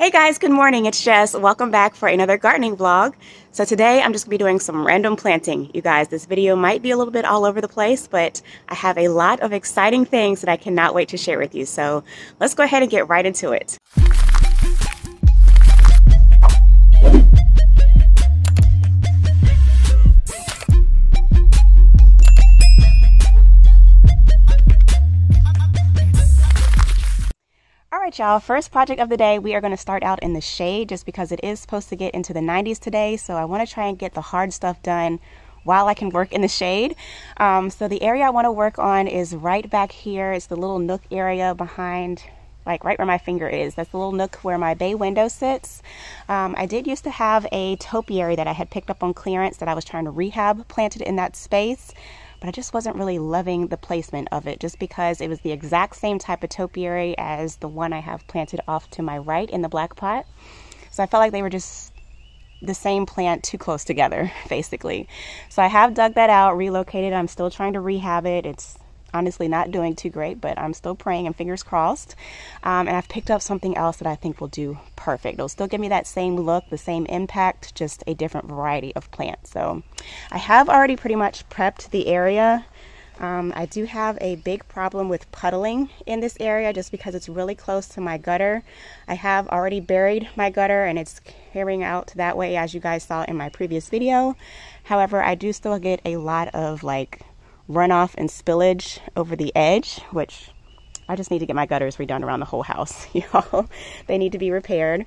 Hey guys, good morning. It's Jess. Welcome back for another gardening vlog. So today I'm just gonna be doing some random planting. You guys, this video might be a little bit all over the place, but I have a lot of exciting things that I cannot wait to share with you. So let's go ahead and get right into it. Alright y'all, first project of the day, we are going to start out in the shade just because it is supposed to get into the 90s today, so I want to try and get the hard stuff done while I can work in the shade. So the area I want to work on is right back here. It's the little nook area behind, like right where my finger is. That's the little nook where my bay window sits. I did used to have a topiary that I had picked up on clearance that I was trying to rehab planted in that space, but I just wasn't really loving the placement of it just because it was the exact same type of topiary as the one I have planted off to my right in the black pot. So I felt like they were just the same plant too close together, basically. So I have dug that out, relocated. I'm still trying to rehab it. It's honestly not doing too great, but I'm still praying and fingers crossed. And I've picked up something else that I think will do perfect. It'll still give me that same look, the same impact, just a different variety of plant. So I have already pretty much prepped the area. I do have a big problem with puddling in this area just because it's really close to my gutter. I have already buried my gutter and it's carrying out that way, as you guys saw in my previous video. However, I do still get a lot of runoff and spillage over the edge, which I just need to get my gutters redone around the whole house, y'all. They need to be repaired.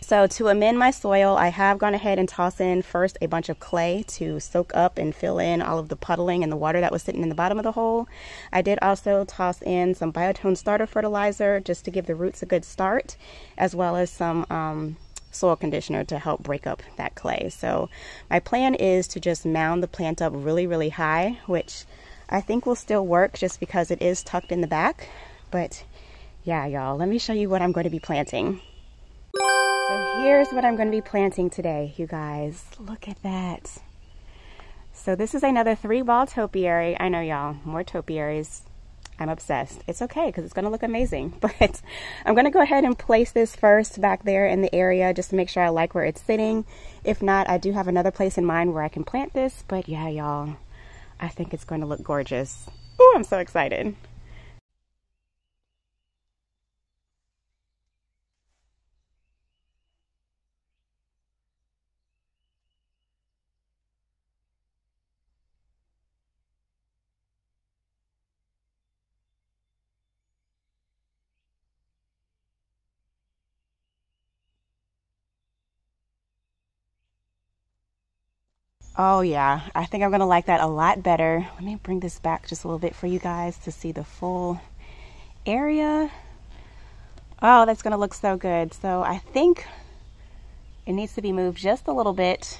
So to amend my soil, I have gone ahead and tossed in first a bunch of clay to soak up and fill in all of the puddling and the water that was sitting in the bottom of the hole. I did also toss in some biotone starter fertilizer just to give the roots a good start, as well as some soil conditioner to help break up that clay. So my plan is to just mound the plant up really high, which I think will still work just because it is tucked in the back. But yeah, y'all, let me show you what I'm going to be planting. So here's what I'm going to be planting today, you guys. Look at that. So this is another 3-ball topiary. I know, y'all, more topiaries. I'm obsessed. It's okay because it's going to look amazing, but I'm going to go ahead and place this first back there in the area just to make sure I like where it's sitting. If not, I do have another place in mind where I can plant this, but yeah, y'all, I think it's going to look gorgeous. Ooh, I'm so excited. Oh yeah, I think I'm gonna like that a lot better. Let me bring this back just a little bit for you guys to see the full area. Oh, that's gonna look so good. So I think it needs to be moved just a little bit.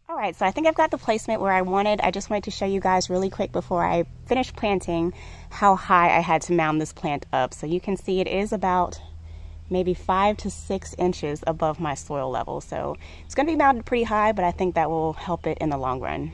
All right, so I think I've got the placement where I wanted. I just wanted to show you guys really quick before I finish planting how high I had to mound this plant up. So you can see it is about maybe 5 to 6 inches above my soil level. So it's going to be mounted pretty high, but I think that will help it in the long run.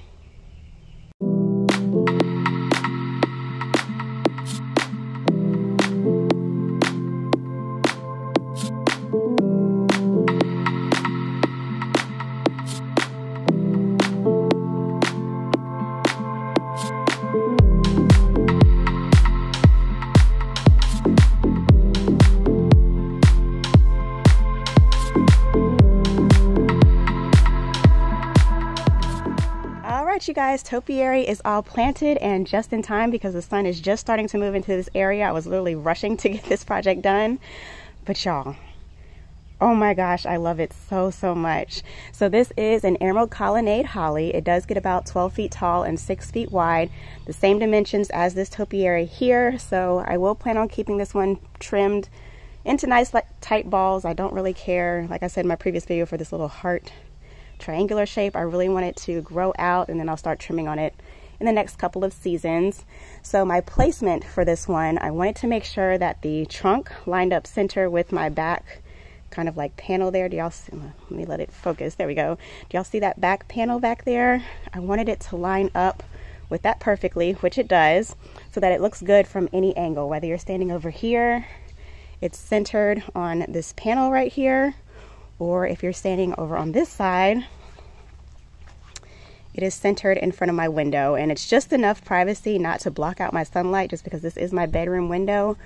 You guys, topiary is all planted and just in time because the sun is just starting to move into this area. I was literally rushing to get this project done, but y'all, oh my gosh, I love it so much. So this is an emerald colonnade holly. It does get about 12 feet tall and 6 feet wide, the same dimensions as this topiary here. So I will plan on keeping this one trimmed into nice tight balls. I don't really care, like I said in my previous video, for this little heart triangular shape. I really want it to grow out and then I'll start trimming on it in the next couple of seasons. So my placement for this one, I wanted to make sure that the trunk lined up center with my back kind of like panel there. Do y'all see? Let me let it focus. There we go. Do y'all see that back panel back there? I wanted it to line up with that perfectly, which it does, so that it looks good from any angle. Whether you're standing over here, it's centered on this panel right here, or if you're standing over on this side, it is centered in front of my window, and it's just enough privacy not to block out my sunlight, just because this is my bedroom window.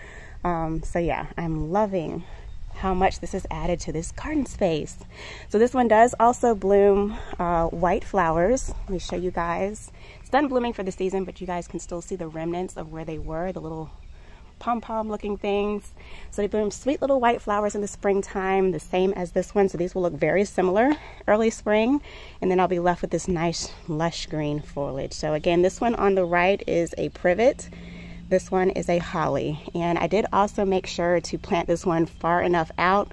So yeah, I'm loving how much this has added to this garden space. So this one does also bloom white flowers. Let me show you guys. It's done blooming for the season, but you guys can still see the remnants of where they were, the little pom-pom looking things. So they bloom sweet little white flowers in the springtime, the same as this one. So these will look very similar early spring, and then I'll be left with this nice lush green foliage. So again, this one on the right is a privet. This one is a holly, and I did also make sure to plant this one far enough out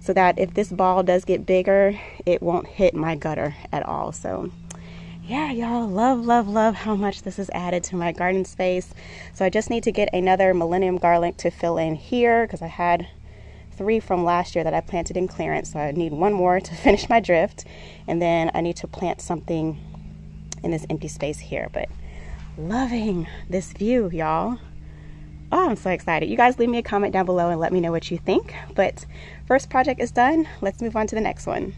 so that if this ball does get bigger, it won't hit my gutter at all. So yeah, y'all, love how much this has added to my garden space. So I just need to get another Millennium garlic to fill in here, because I had 3 from last year that I planted in clearance. So I need 1 more to finish my drift, and then I need to plant something in this empty space here. But loving this view, y'all. Oh, I'm so excited. You guys leave me a comment down below and let me know what you think. But first project is done. Let's move on to the next one.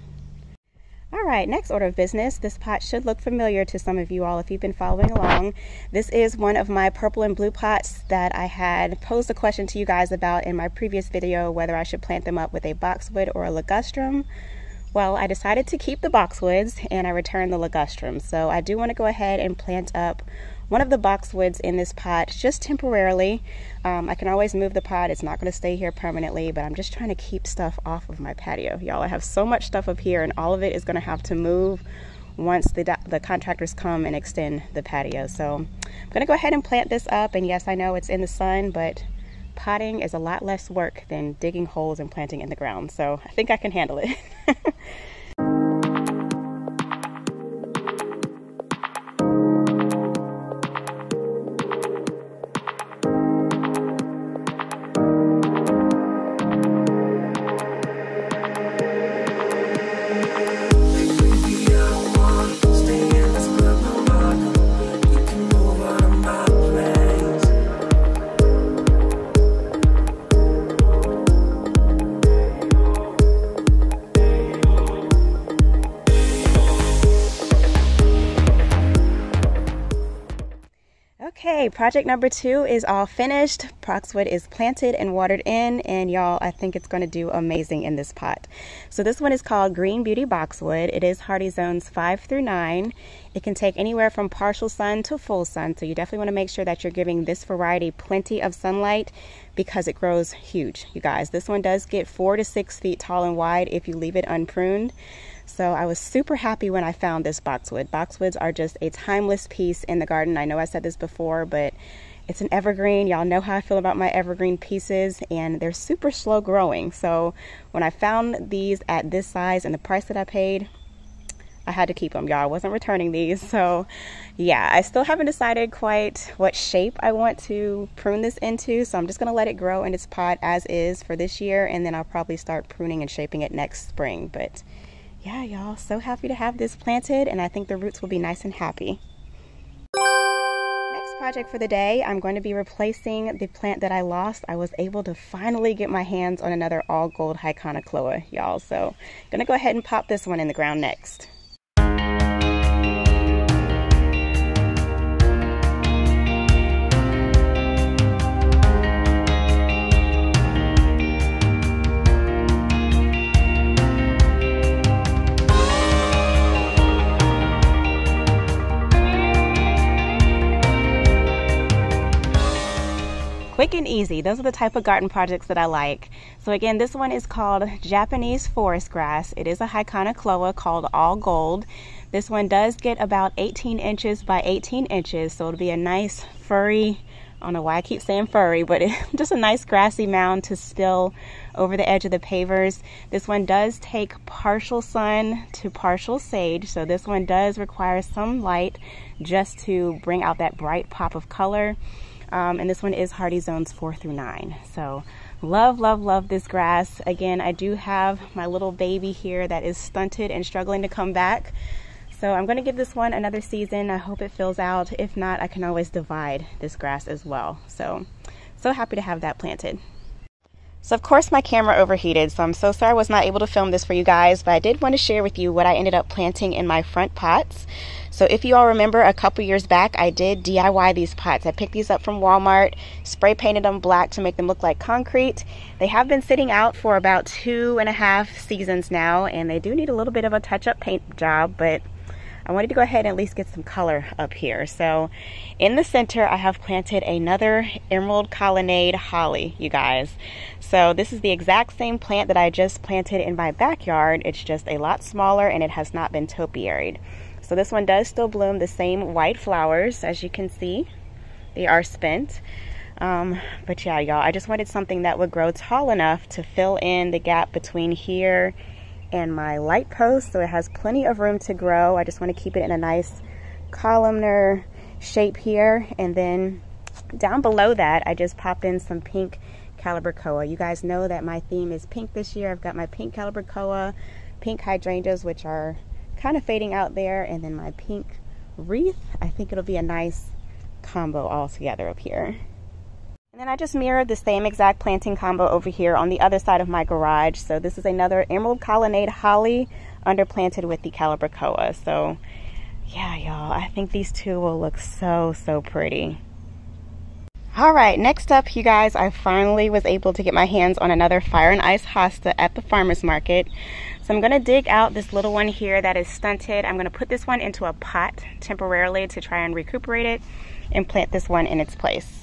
All right, next order of business. This pot should look familiar to some of you all if you've been following along. This is one of my purple and blue pots that I had posed a question to you guys about in my previous video, whether I should plant them up with a boxwood or a ligustrum. Well, I decided to keep the boxwoods and I returned the ligustrum. So I do want to go ahead and plant up one of the boxwoods in this pot just temporarily. I can always move the pot. It's not going to stay here permanently, but I'm just trying to keep stuff off of my patio. Y'all, I have so much stuff up here, and all of it is going to have to move once the contractors come and extend the patio. So I'm going to go ahead and plant this up. And yes, I know it's in the sun, but potting is a lot less work than digging holes and planting in the ground. So I think I can handle it. Okay, project number 2 is all finished. Boxwood is planted and watered in, and y'all, I think it's going to do amazing in this pot. So this one is called Green Beauty Boxwood. It is hardy zones 5 through 9. It can take anywhere from partial sun to full sun, so you definitely want to make sure that you're giving this variety plenty of sunlight because it grows huge, you guys. This one does get 4 to 6 feet tall and wide if you leave it unpruned. So I was super happy when I found this boxwood. Boxwoods are just a timeless piece in the garden. I know I said this before, but it's an evergreen. Y'all know how I feel about my evergreen pieces, and they're super slow growing. So when I found these at this size and the price that I paid, I had to keep them, y'all. I wasn't returning these. So yeah, I still haven't decided quite what shape I want to prune this into. So I'm just gonna let it grow in its pot as is for this year, and then I'll probably start pruning and shaping it next spring. But yeah, y'all, so happy to have this planted, and I think the roots will be nice and happy. Next project for the day, I'm going to be replacing the plant that I lost. I was able to finally get my hands on another all gold Hyconocloa, y'all. So I'm gonna go ahead and pop this one in the ground next. Quick and easy. Those are the type of garden projects that I like. So again, this one is called Japanese forest grass. It is a Hyconocloa called all gold. This one does get about 18 inches by 18 inches. So it'll be a nice furry, I don't know why I keep saying furry, but just a nice grassy mound to spill over the edge of the pavers. This one does take partial sun to partial sage. So this one does require some light just to bring out that bright pop of color. And this one is hardy zones 4 through 9. So Love, love, love this grass. Again, I do have my little baby here that is stunted and struggling to come back. So I'm going to give this one another season. I hope it fills out. If not, I can always divide this grass as well. So happy to have that planted. So of course my camera overheated, so I'm so sorry I was not able to film this for you guys, but I did want to share with you what I ended up planting in my front pots. So if you all remember, a couple years back I did DIY these pots. I picked these up from Walmart, spray painted them black to make them look like concrete. They have been sitting out for about 2.5 seasons now, and they do need a little bit of a touch-up paint job, but I wanted to go ahead and at least get some color up here. So in the center, I have planted another emerald colonnade holly, you guys. So this is the exact same plant that I just planted in my backyard. It's just a lot smaller and it has not been topiaried. So this one does still bloom the same white flowers. As you can see, they are spent. But yeah, y'all, I just wanted something that would grow tall enough to fill in the gap between here and my light post, so it has plenty of room to grow. I just want to keep it in a nice columnar shape here, and then down below that I just pop in some pink calibrachoa. You guys know that my theme is pink this year. I've got my pink calibrachoa, pink hydrangeas, which are kind of fading out there, and then my pink wreath. I think it'll be a nice combo all together up here. And then I just mirrored the same exact planting combo over here on the other side of my garage. So this is another emerald colonnade holly underplanted with the calibrachoa. So yeah, y'all, I think these two will look so, so pretty. All right, next up, you guys, I finally was able to get my hands on another fire and ice hosta at the farmer's market. So I'm gonna dig out this little one here that is stunted. I'm gonna put this one into a pot temporarily to try and recuperate it and plant this one in its place.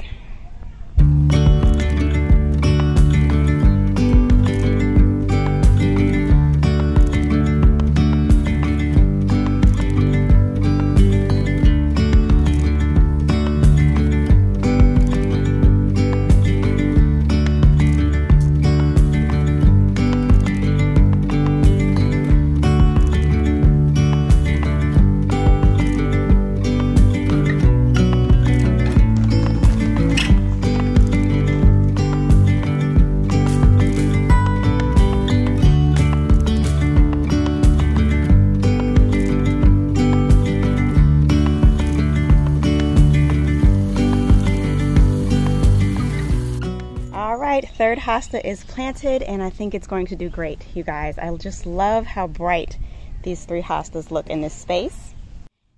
Third hosta is planted, and I think it's going to do great, you guys. I just love how bright these 3 hostas look in this space.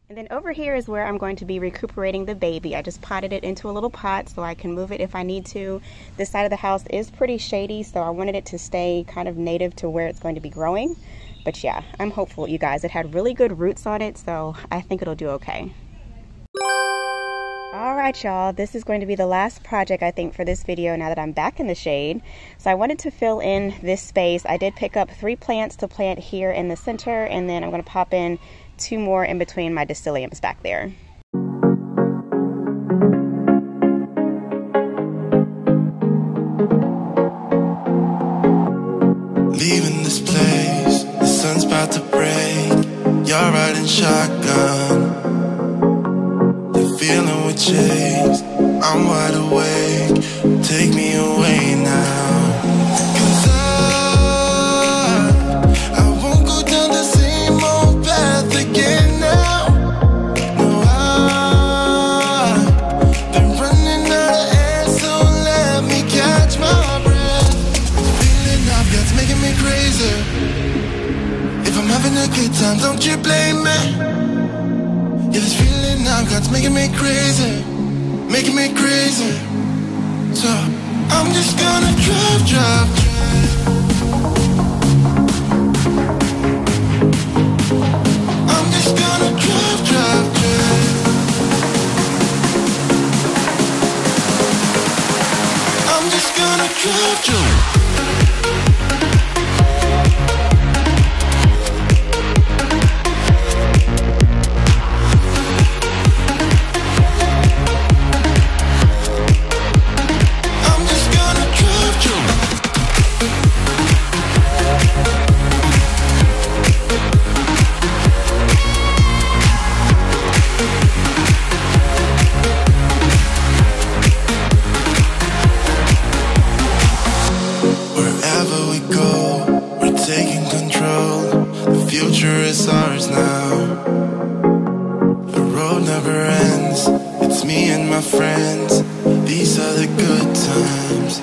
And then over here is where I'm going to be recuperating the baby. I just potted it into a little pot so I can move it if I need to. This side of the house is pretty shady, so I wanted it to stay kind of native to where it's going to be growing. But yeah, I'm hopeful, you guys. It had really good roots on it, so I think it'll do okay. All right, y'all, this is going to be the last project, I think, for this video now that I'm back in the shade. So I wanted to fill in this space. I did pick up 3 plants to plant here in the center, and then I'm going to pop in 2 more in between my dictyliums back there. Leaving this place, the sun's about to break. You're riding shotgun. Feeling with chase, I'm wide awake. Take me away now. 'Cause I won't go down the same old path again now. No, I've been running out of air, so let me catch my breath. Feeling I've got's making me crazy. If I'm having a good time, don't you blame me. Yeah, this feeling I've got's making me crazy, making me crazy. So I'm just gonna drive. I'm just gonna drive. I'm just gonna drive. my friends. These are the good times.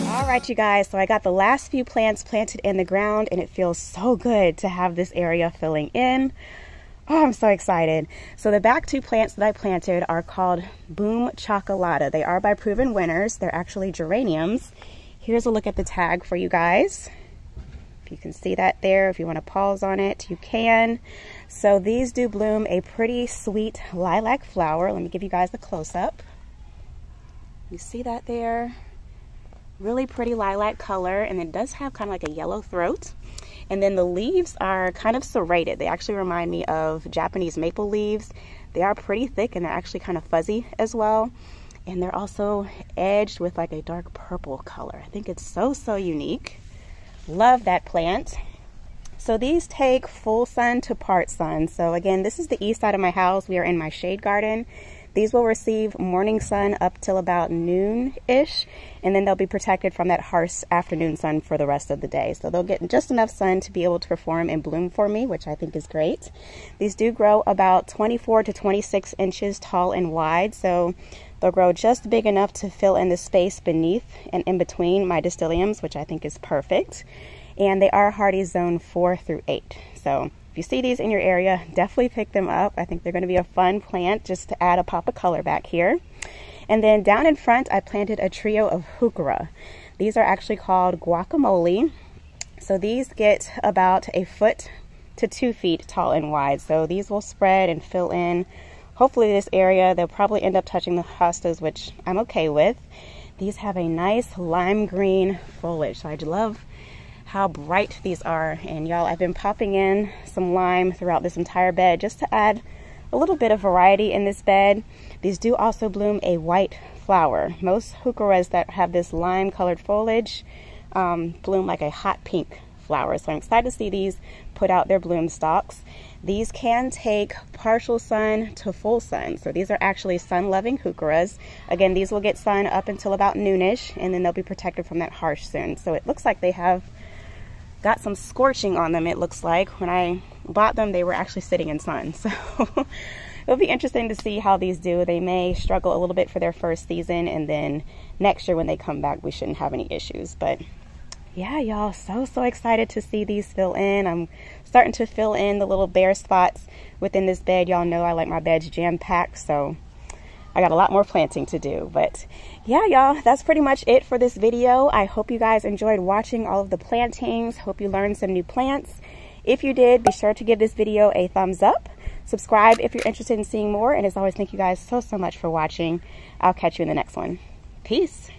All right, you guys, so I got the last few plants planted in the ground, and it feels so good to have this area filling in. Oh, I'm so excited. So the back two plants that I planted are called Boom Chocolata. They are by proven winners. They're actually geraniums. Here's a look at the tag for you guys. If you can see that there, if you want to pause on it, you can. So these do bloom a pretty sweet lilac flower. Let me give you guys a close-up. You see that there? Really pretty lilac color, and it does have kind of like a yellow throat. And then the leaves are kind of serrated. They actually remind me of Japanese maple leaves. They are pretty thick, and they're actually kind of fuzzy as well. And they're also edged with like a dark purple color. I think it's so unique. Love that plant. So these take full sun to part sun. So again, this is the east side of my house. We are in my shade garden. These will receive morning sun up till about noon-ish, and then they'll be protected from that harsh afternoon sun for the rest of the day. So they'll get just enough sun to be able to perform and bloom for me, which I think is great. These do grow about 24 to 26 inches tall and wide, so they'll grow just big enough to fill in the space beneath and in between my distilleums, which I think is perfect. And they are hardy zone 4 through 8. So if you see these in your area, definitely pick them up. I think they're going to be a fun plant just to add a pop of color back here. And then down in front, I planted a trio of heuchera. These are actually called guacamole. So these get about 1 foot to 2 feet tall and wide. So these will spread and fill in, hopefully, this area. They'll probably end up touching the hostas, which I'm okay with. These have a nice lime green foliage. So I love how bright these are. And y'all, I've been popping in some lime throughout this entire bed just to add a little bit of variety in this bed. These do also bloom a white flower. Most heucheras that have this lime colored foliage bloom like a hot pink flower. So I'm excited to see these put out their bloom stalks. These can take partial sun to full sun. So these are actually sun-loving heucheras. Again, these will get sun up until about noonish, and then they'll be protected from that harsh sun. So it looks like they have got some scorching on them. It looks like when I bought them, they were actually sitting in sun. So it'll be interesting to see how these do. They may struggle a little bit for their first season, and then next year when they come back, we shouldn't have any issues. But yeah, y'all, so excited to see these fill in. I'm starting to fill in the little bare spots within this bed. Y'all know I like my beds jam-packed, so I got a lot more planting to do. But yeah, y'all, that's pretty much it for this video. I hope you guys enjoyed watching all of the plantings. Hope you learned some new plants. If you did, be sure to give this video a thumbs up. Subscribe if you're interested in seeing more. And as always, thank you guys so much for watching. I'll catch you in the next one. Peace.